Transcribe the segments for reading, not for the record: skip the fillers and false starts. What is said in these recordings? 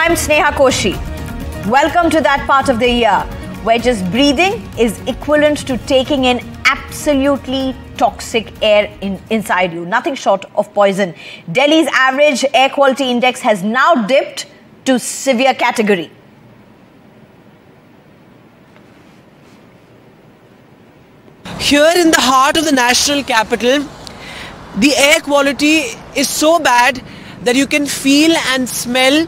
I'm Sneha Koshi. Welcome to that part of the year where just breathing is equivalent to taking in absolutely toxic air inside you, nothing short of poison. Delhi's average air quality index has now dipped to severe category. Here in the heart of the national capital, the air quality is so bad that you can feel and smell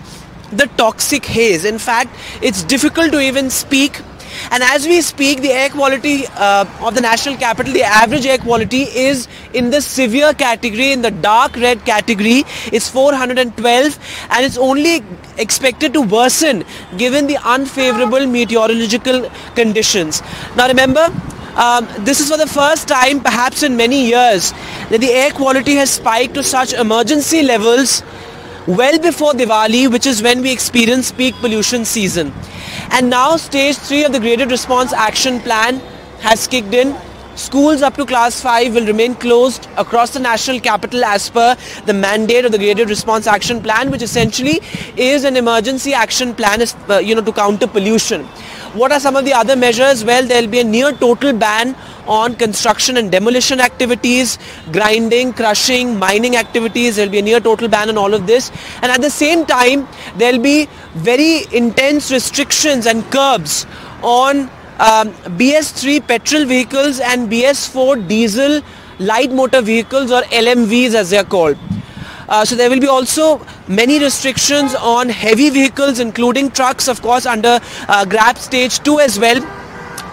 the toxic haze. In fact, it's difficult to even speak. And as we speak, the air quality of the national capital, the average air quality is in the severe category, in the dark red category. It's 412 and it's only expected to worsen given the unfavorable meteorological conditions. Now remember, this is for the first time perhaps in many years that the air quality has spiked to such emergency levels well before Diwali, which is when we experience peak pollution season. And now stage 3 of the graded response action plan has kicked in. Schools up to class 5 will remain closed across the national capital as per the mandate of the graded response action plan, which essentially is an emergency action plan to counter pollution. What are some of the other measures? Well, there will be a near total ban on construction and demolition activities, grinding, crushing, mining activities. There will be a near total ban on all of this. And at the same time, there will be very intense restrictions and curbs on BS3 petrol vehicles and BS4 diesel light motor vehicles, or LMVs as they are called. So there will be also many restrictions on heavy vehicles, including trucks, of course, under GRAP stage 2 as well.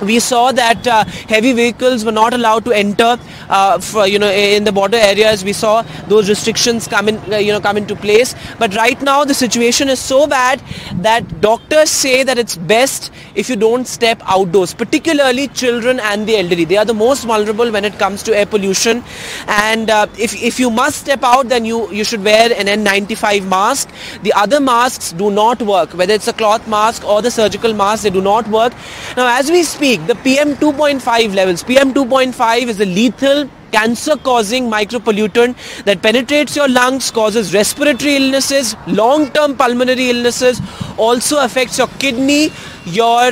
We saw that heavy vehicles were not allowed to enter in the border areas. We saw those restrictions come into place. But right now the situation is so bad that doctors say that it's best if you don't step outdoors, particularly children and the elderly. They are the most vulnerable when it comes to air pollution. And if you must step out, then you should wear an N95 mask. The other masks do not work, whether it's a cloth mask or the surgical mask, they do not work. Now as we speak, the PM 2.5 levels. PM 2.5 is a lethal cancer-causing micropollutant that penetrates your lungs, causes respiratory illnesses, long-term pulmonary illnesses, also affects your kidney, your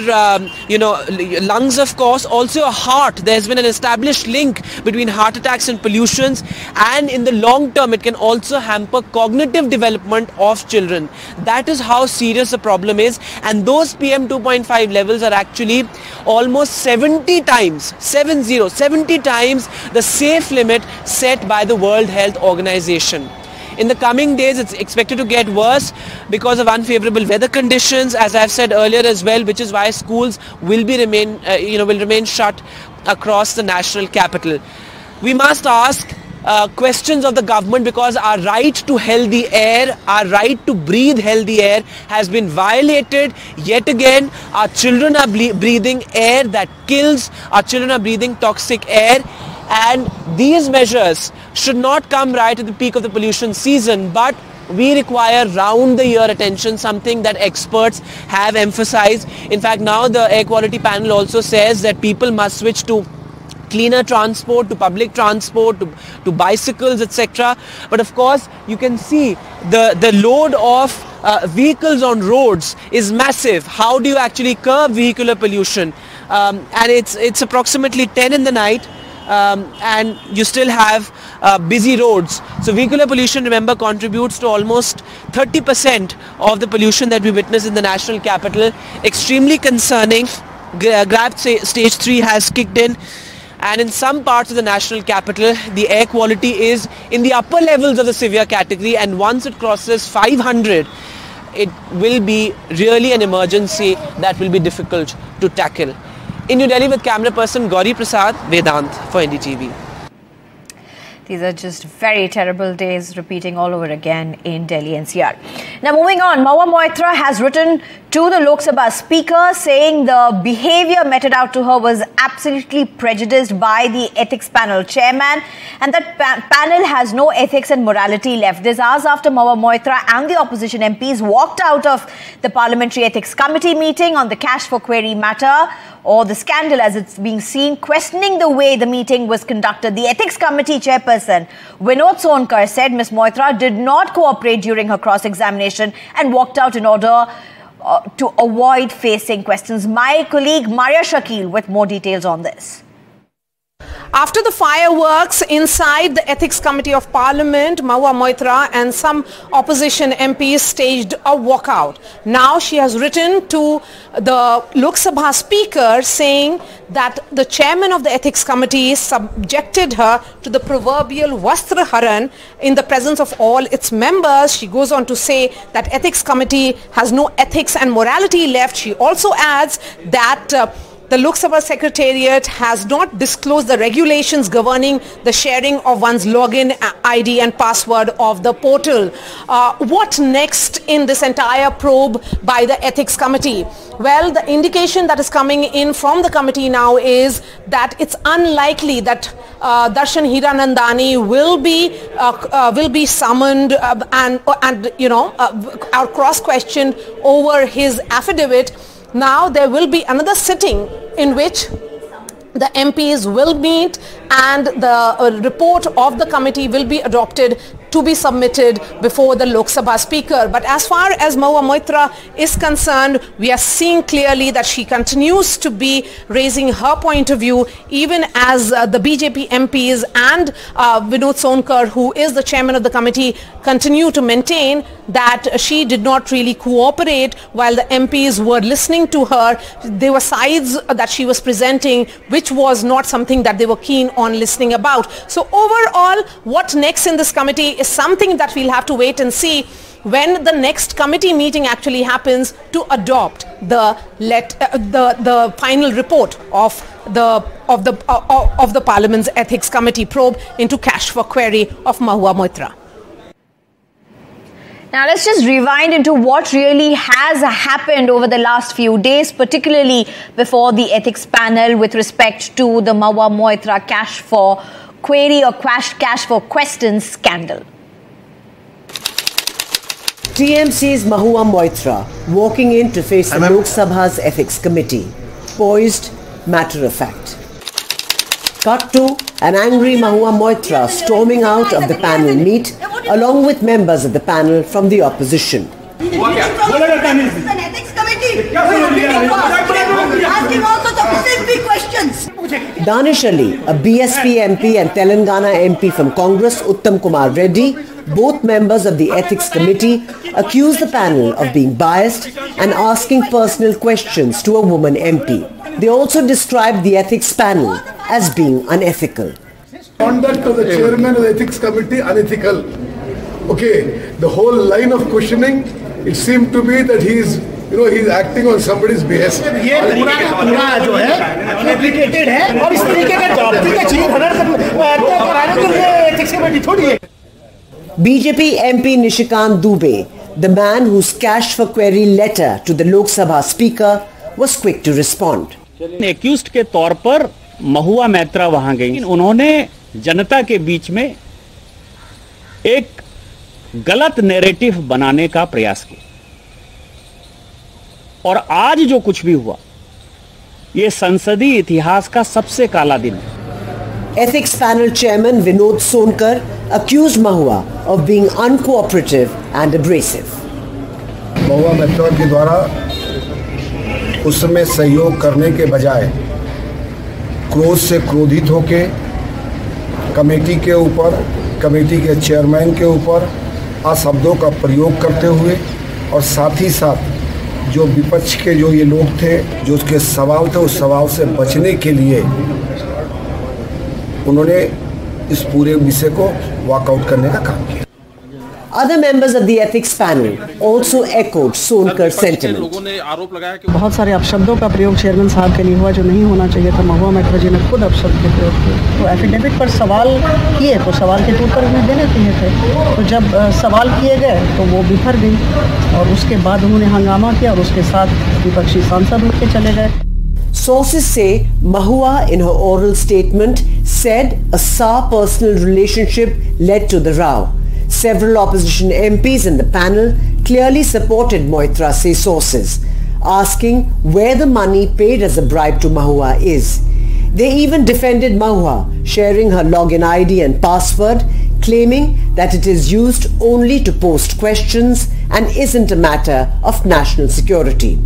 lungs, of course, also your heart. There's been an established link between heart attacks and pollutions, and in the long term it can also hamper cognitive development of children. That is how serious the problem is, and those PM 2.5 levels are actually almost 70 times the safe limit set by the World Health Organization. In the coming days, it's expected to get worse because of unfavorable weather conditions, as I've said earlier as well, which is why schools will remain shut across the national capital. We must ask questions of the government, because our right to healthy air, our right to breathe healthy air has been violated yet again. Our children are breathing air that kills. Our children are breathing toxic air. And these measures should not come right at the peak of the pollution season, but we require round the year attention, something that experts have emphasized. In fact, now the air quality panel also says that people must switch to cleaner transport, to public transport, to bicycles, etc. But of course, you can see the load of vehicles on roads is massive. How do you actually curb vehicular pollution? And it's approximately 10 in the night. And you still have busy roads. So vehicular pollution, remember, contributes to almost 30% of the pollution that we witness in the national capital. Extremely concerning. GRAP stage 3 has kicked in, and in some parts of the national capital the air quality is in the upper levels of the severe category, and once it crosses 500, it will be really an emergency that will be difficult to tackle. In New Delhi with camera person Gauri Prasad, Vedant for NDTV. These are just very terrible days repeating all over again in Delhi-NCR. Now moving on, Mahua Moitra has written to the Lok Sabha Speaker, saying the behavior meted out to her was absolutely prejudiced by the ethics panel chairman, and that panel has no ethics and morality left. This hours after Mahua Moitra and the opposition MPs walked out of the Parliamentary Ethics Committee meeting on the cash for query matter, or the scandal as it's being seen, questioning the way the meeting was conducted. The Ethics Committee chairperson, Vinod Sonkar, said Ms. Moitra did not cooperate during her cross-examination and walked out in order to avoid facing questions. My colleague Maria Shakil with more details on this. After the fireworks inside the Ethics Committee of Parliament, Mahua Moitra and some opposition MPs staged a walkout. Now she has written to the Lok Sabha Speaker saying that the chairman of the Ethics Committee subjected her to the proverbial Vastra Haran in the presence of all its members. She goes on to say that Ethics Committee has no ethics and morality left. She also adds that the Lok Sabha Secretariat has not disclosed the regulations governing the sharing of one's login ID and password of the portal. What next in this entire probe by the Ethics Committee? Well, the indication that is coming in from the committee now is that it's unlikely that Darshan Hiranandani will be summoned or cross-questioned over his affidavit. Now there will be another sitting in which the MPs will meet and the report of the committee will be adopted to be submitted before the Lok Sabha Speaker. But as far as Mahua Moitra is concerned, we are seeing clearly that she continues to be raising her point of view, even as the BJP MPs and Vinod Sonkar, who is the chairman of the committee, continue to maintain that she did not really cooperate while the MPs were listening to her. There were sides that she was presenting which was not something that they were keen on listening about. So overall, what next in this committee is something that we'll have to wait and see when the next committee meeting actually happens to adopt the final report of the Parliament's Ethics Committee probe into cash for query of Mahua Moitra. Now let's just rewind into what really has happened over the last few days, particularly before the ethics panel with respect to the Mahua Moitra cash for query or cash for questions scandal. TMC's Mahua Moitra walking in to face the Lok Sabha's Ethics Committee, poised, matter of fact. Cut to an angry Mahua Moitra storming out of the panel meet along with members of the panel from the opposition. Danish Ali, a BSP MP and Telangana MP from Congress, Uttam Kumar Reddy, both members of the Ethics Committee, accused the panel of being biased and asking personal questions to a woman MP. They also described the Ethics panel as being unethical. Conduct of the chairman of the Ethics Committee unethical. Okay, the whole line of questioning, it seemed to be that he's acting on somebody's behest. ये पूरा जो है fabricated है और इस तरीके का job का चीज कराने के लिए एथिक्स कमेटी थोड़ी है. BJP MP Nishikant Dubey, the man whose cash for query letter to the Lok Sabha Speaker, was quick to respond. Accused के तौर पर महुआ मैत्रा वहां गई. उन्होंने जनता के बीच में एक गलत नैरेटिव बनाने का प्रयास किया और आज जो कुछ भी हुआ ये संसदीय इतिहास का सबसे काला दिन है. Ethics panel chairman Vinod Sonkar accused Mahua of being uncooperative and abrasive. महुआ मैत्रा के द्वारा उसमें सहयोग करने के बजाय क्रोध से क्रोधित होके कमेटी के ऊपर, कमेटी के चेयरमैन के ऊपर अशब्दों का प्रयोग करते हुए और साथ ही साथ जो विपक्ष के जो ये लोग थे जो उसके सवाल थे उस सवाल से बचने के लिए उन्होंने इस पूरे विषय को वॉकआउट करने का काम किया. Other members of the ethics panel also echoed Sonkar's sentiment. बहुत सारे अपशब्दों का प्रयोग चेयरमैन साहब के लिए हुआ जो नहीं होना चाहिए था। महुआ मैत्रा जी ने खुद अपशब्द के प्रयोग किए, तो एफिडेविट पर सवाल किए तो सवाल के उत्तर उन्हें देने चाहिए थे। तो जब सवाल किए गए तो वो बिफर गई और उसके बाद उन्होंने हंगामा किया और उसके साथ विपक्षी सांसद उठ के चले गए। Sources say Mahua, in her oral statement, said a sour personal relationship led to the row. Several opposition MPs in the panel clearly supported Moitra, say sources, asking where the money paid as a bribe to Mahua is. They even defended Mahua, sharing her login ID and password, claiming that it is used only to post questions and isn't a matter of national security.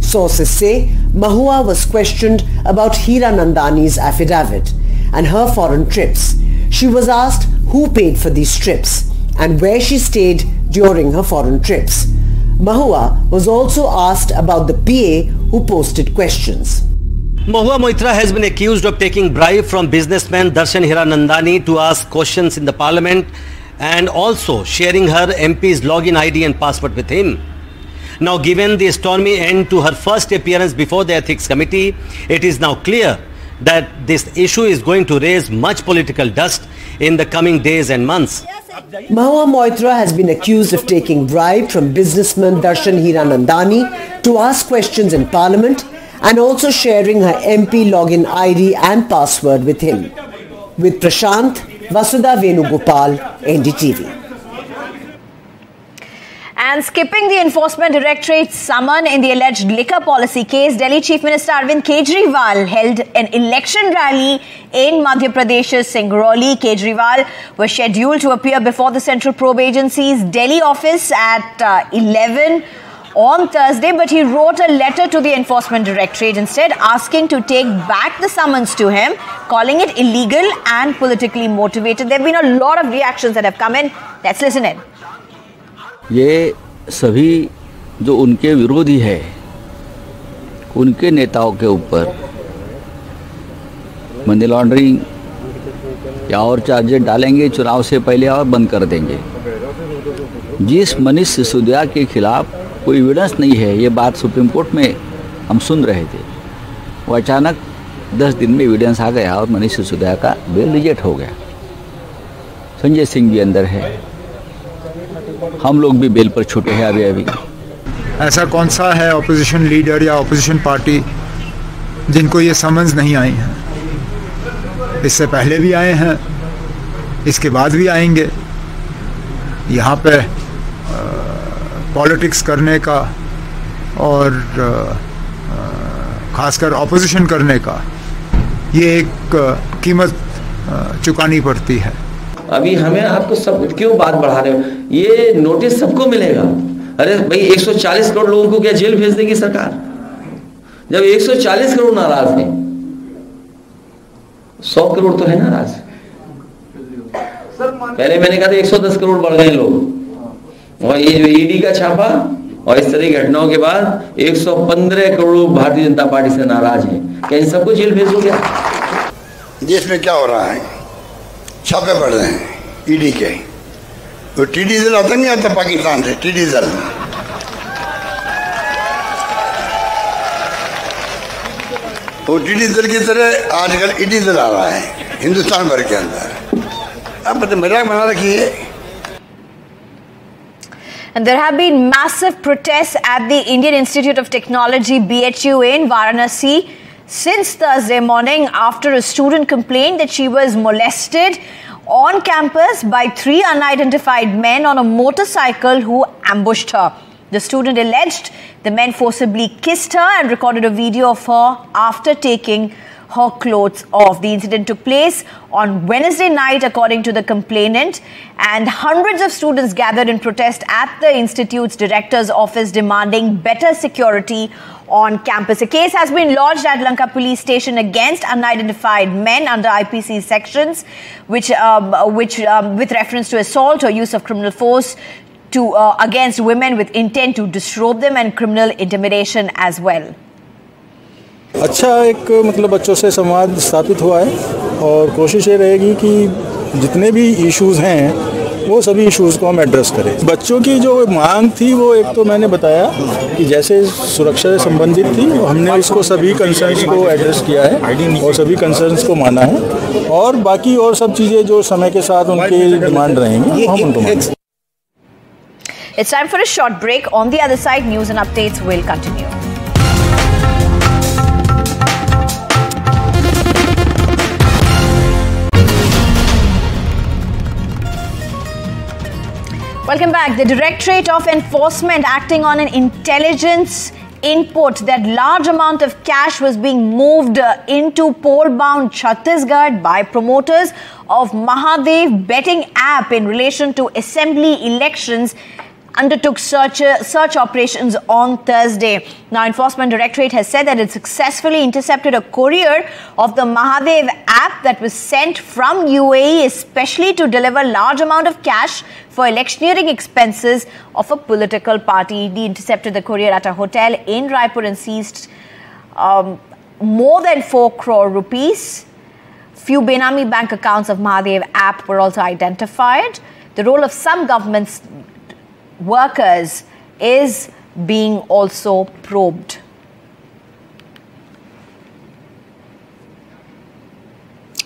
Sources say Mahua was questioned about Hira Nandani's affidavit and her foreign trips. She was asked who paid for these trips and where she stayed during her foreign trips. Mahua was also asked about the PA who posted questions. Mahua Moitra has been accused of taking bribe from businessman Darshan Hiranandani to ask questions in the parliament and also sharing her MP's login ID and password with him. Now, given the stormy end to her first appearance before the ethics committee, it is now clear that this issue is going to raise much political dust in the coming days and months. Mahua Moitra has been accused of taking bribe from businessman Darshan Hiranandani to ask questions in Parliament and also sharing her MP login ID and password with him. With Prashant, Vasudha Venugopal, NDTV. And skipping the Enforcement Directorate's summon in the alleged liquor policy case, Delhi Chief Minister Arvind Kejriwal held an election rally in Madhya Pradesh's Singrauli. Kejriwal was scheduled to appear before the Central Probe Agency's Delhi office at 11 on Thursday, but he wrote a letter to the Enforcement Directorate instead, asking to take back the summons to him, calling it illegal and politically motivated. There have been a lot of reactions that have come in. Let's listen in. ये सभी जो उनके विरोधी है, उनके नेताओं के ऊपर मनी लॉन्ड्रिंग या और चार्जेस डालेंगे चुनाव से पहले और बंद कर देंगे। जिस मनीष सिसोदिया के खिलाफ कोई एविडेंस नहीं है, ये बात सुप्रीम कोर्ट में हम सुन रहे थे, वो अचानक 10 दिन में एविडेंस आ गया और मनीष सिसोदिया का बेल रिजेक्ट हो गया। संजय सिंह भी अंदर है, हम लोग भी बेल पर छूटे हैं अभी। ऐसा कौन सा है ऑपोजिशन लीडर या ऑपोजिशन पार्टी जिनको ये समन्स नहीं आई हैं? इससे पहले भी आए हैं, इसके बाद भी आएंगे। यहाँ पे पॉलिटिक्स करने का और खासकर ऑपोजिशन करने का ये एक कीमत चुकानी पड़ती है। अभी हमें आपको सब क्यों बात बढ़ा रहे हो? ये नोटिस सबको मिलेगा। अरे भाई 140 करोड़ लोगों को क्या जेल भेज देगी सरकार? जब 140 करोड़ नाराज हैं, 100 करोड़ तो है नाराज। पहले मैंने कहा था 110 करोड़ बढ़ गए लोग, और ये जो ईडी का छापा और इस तरह की घटनाओं के बाद 115 करोड़ भारतीय जनता पार्टी से नाराज हैं। क्या इन सबको जेल भेज दोगे? देश में क्या हो रहा है? छापे पड़ रहे हैं ईडी के। वो टीडी दल आता नहीं आता पाकिस्तान से, टीडी दल वो टीडी दल की तरह आजकल ईडी दल आ रहा है हिंदुस्तान भर के अंदर। अब मतलब मजाक बना रखी है। And there have been massive protests at the Indian Institute of Technology BHU in Varanasi since Thursday morning after a student complained that she was molested on campus by 3 unidentified men on a motorcycle who ambushed her. The student alleged the men forcibly kissed her and recorded a video of her after taking her clothes off. The incident took place on Wednesday night, according to the complainant, and hundreds of students gathered in protest at the institute's director's office demanding better security on campus. A case has been lodged at Lanka police station against unidentified men under IPC sections, which with reference to assault or use of criminal force against women with intent to disrobe them and criminal intimidation as well. अच्छा एक मतलब बच्चों से संवाद स्थापित हुआ है और कोशिश ये रहेगी कि जितने भी इश्यूज़ हैं वो सभी इश्यूज़ को हम एड्रेस करें। बच्चों की जो मांग थी वो एक तो मैंने बताया कि जैसे सुरक्षा से संबंधित थी, हमने इसको सभी कंसर्न्स को एड्रेस किया है और सभी कंसर्न्स को माना है, और बाकी और सब चीज़ें जो समय के साथ उनकी डिमांड रहेंगी हम उनको मानेंगे। It's time for a short break. On the other side, news and updates will continue. Welcome back. The Directorate of Enforcement, acting on an intelligence input that large amount of cash was being moved into poll-bound Chhattisgarh by promoters of Mahadev betting app in relation to assembly elections, undertook search operations on Thursday. Now, Enforcement Directorate has said that it successfully intercepted a courier of the Mahadev app that was sent from UAE, especially to deliver large amount of cash for electioneering expenses of a political party. They intercepted the courier at a hotel in Raipur and seized more than 4 crore rupees. Few Benami bank accounts of Mahadev app were also identified. The role of some government's workers is being also probed.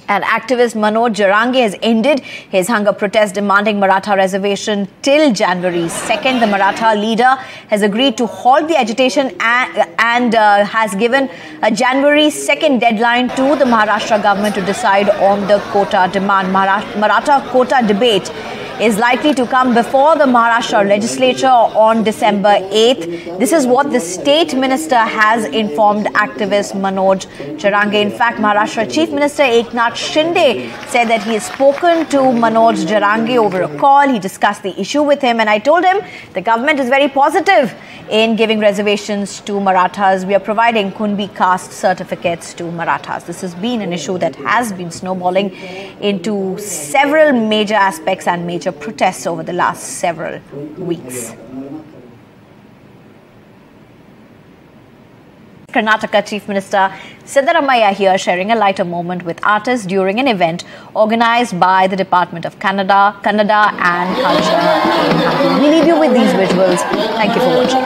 And activist Manoj Jarange has ended his hunger protest demanding Maratha reservation till January 2nd. The Maratha leader has agreed to halt the agitation and has given a January 2nd deadline to the Maharashtra government to decide on the quota demand. Maratha quota debate is likely to come before the Maharashtra legislature on December 8th. This is what the state minister has informed activist Manoj Jarange. In fact, Maharashtra Chief Minister Eknath Shinde said that he has spoken to Manoj Jarange over a call. He discussed the issue with him, and I told him the government is very positive in giving reservations to Marathas. We are providing Kunbi caste certificates to Marathas. This has been an issue that has been snowballing into several major aspects and major protests over the last several weeks. Karnataka Chief Minister Siddaramaiah here sharing a lighter moment with artists during an event organized by the Department of Kannada and Culture. We leave you with these visuals. Thank you for watching.